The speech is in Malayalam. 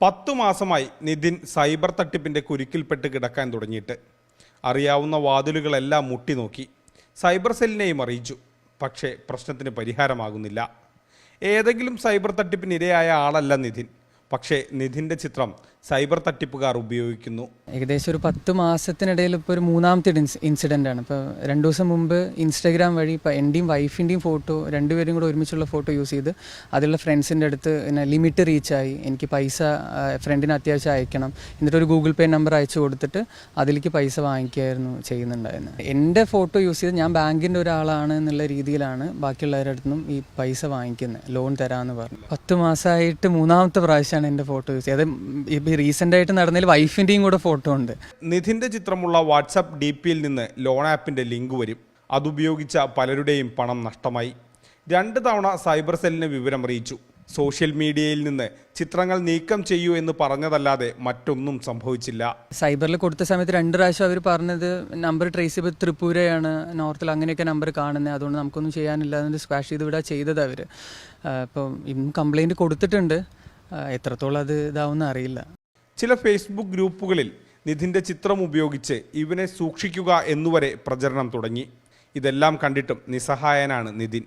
10 മാസമായി നിതിൻ സൈബർ തട്ടിപ്പിൻ്റെ കുരുക്കിൽപ്പെട്ട് കിടക്കാൻ തുടങ്ങിയിട്ട്. അറിയാവുന്ന വാതിലുകളെല്ലാം മുട്ടി നോക്കി. സൈബർ സെല്ലിനെയും അറിയിച്ചു. പക്ഷേ പ്രശ്നത്തിന് പരിഹാരമാകുന്നില്ല. ഏതെങ്കിലും സൈബർ തട്ടിപ്പിനിരയായ ആളല്ല നിതിൻ. പക്ഷേ നിതിൻ്റെ ചിത്രം സൈബർ തട്ടിപ്പുകാർ ഉപയോഗിക്കുന്നു. ഏകദേശം ഒരു 10 മാസത്തിനിടയിൽ ഇപ്പോൾ ഒരു മൂന്നാമത്തെ ഇൻസിഡൻ്റാണ്. ഇപ്പോൾ 2 ദിവസം മുമ്പ് ഇൻസ്റ്റാഗ്രാം വഴി ഇപ്പോൾ എൻ്റെയും വൈഫിൻ്റെയും ഫോട്ടോ രണ്ടുപേരും കൂടെ ഒരുമിച്ചുള്ള ഫോട്ടോ യൂസ് ചെയ്ത് അതിലുള്ള ഫ്രണ്ട്സിൻ്റെ അടുത്ത് പിന്നെ ലിമിറ്റ് റീച്ചായി, എനിക്ക് പൈസ ഫ്രണ്ടിന് അത്യാവശ്യം അയക്കണം, എന്നിട്ടൊരു ഗൂഗിൾ പേ നമ്പർ അയച്ചു കൊടുത്തിട്ട് അതിലേക്ക് പൈസ വാങ്ങിക്കുകയായിരുന്നു ചെയ്യുന്നുണ്ടായിരുന്നത്. എൻ്റെ ഫോട്ടോ യൂസ് ചെയ്ത് ഞാൻ ബാങ്കിൻ്റെ ഒരാളാണ് എന്നുള്ള രീതിയിലാണ് ബാക്കിയുള്ളവരുടെ അടുത്തുനിന്നും ഈ പൈസ വാങ്ങിക്കുന്നത്, ലോൺ തരാമെന്ന് പറഞ്ഞു. 10 മാസമായിട്ട് മൂന്നാമത്തെ പ്രാവശ്യമാണ് എൻ്റെ ഫോട്ടോ യൂസ് ചെയ്തത്. റീസെൻ്റ് ആയിട്ട് നടന്നതിൽ വൈഫിൻ്റെയും കൂടെ ഫോട്ടോ ഉണ്ട്. നിതിൻ്റെ ചിത്രമുള്ള വാട്സാപ്പ് DPയിൽ നിന്ന് ലോൺ ആപ്പിൻ്റെ ലിങ്ക് വരും. അതുപയോഗിച്ച പലരുടെയും പണം നഷ്ടമായി. 2 തവണ സൈബർ സെല്ലിന് വിവരം അറിയിച്ചു. സോഷ്യൽ മീഡിയയിൽ നിന്ന് ചിത്രങ്ങൾ നീക്കം ചെയ്യൂ എന്ന് പറഞ്ഞതല്ലാതെ മറ്റൊന്നും സംഭവിച്ചില്ല. സൈബറിൽ കൊടുത്ത സമയത്ത് 2 പ്രാവശ്യം അവർ പറഞ്ഞത് നമ്പർ ട്രേസ് ചെയ്ത് ത്രിപുരയാണ്, നോർത്തിൽ അങ്ങനെയൊക്കെ നമ്പർ കാണുന്നത്, അതുകൊണ്ട് നമുക്കൊന്നും ചെയ്യാനില്ല എന്ന് സ്ക്വാഷ് ചെയ്ത് വിടാൻ ചെയ്തത് അവർ. ഇപ്പം ഇന്നും കംപ്ലയിൻറ്റ് കൊടുത്തിട്ടുണ്ട്. എത്രത്തോളം അത് ഇതാവുമെന്ന് അറിയില്ല. ചില ഫേസ്ബുക്ക് ഗ്രൂപ്പുകളിൽ നിതിൻ്റെ ചിത്രം ഉപയോഗിച്ച് ഇവനെ സൂക്ഷിക്കുക എന്നുവരെ പ്രചരണം തുടങ്ങി. ഇതെല്ലാം കണ്ടിട്ടും നിസ്സഹായനാണ് നിതിൻ.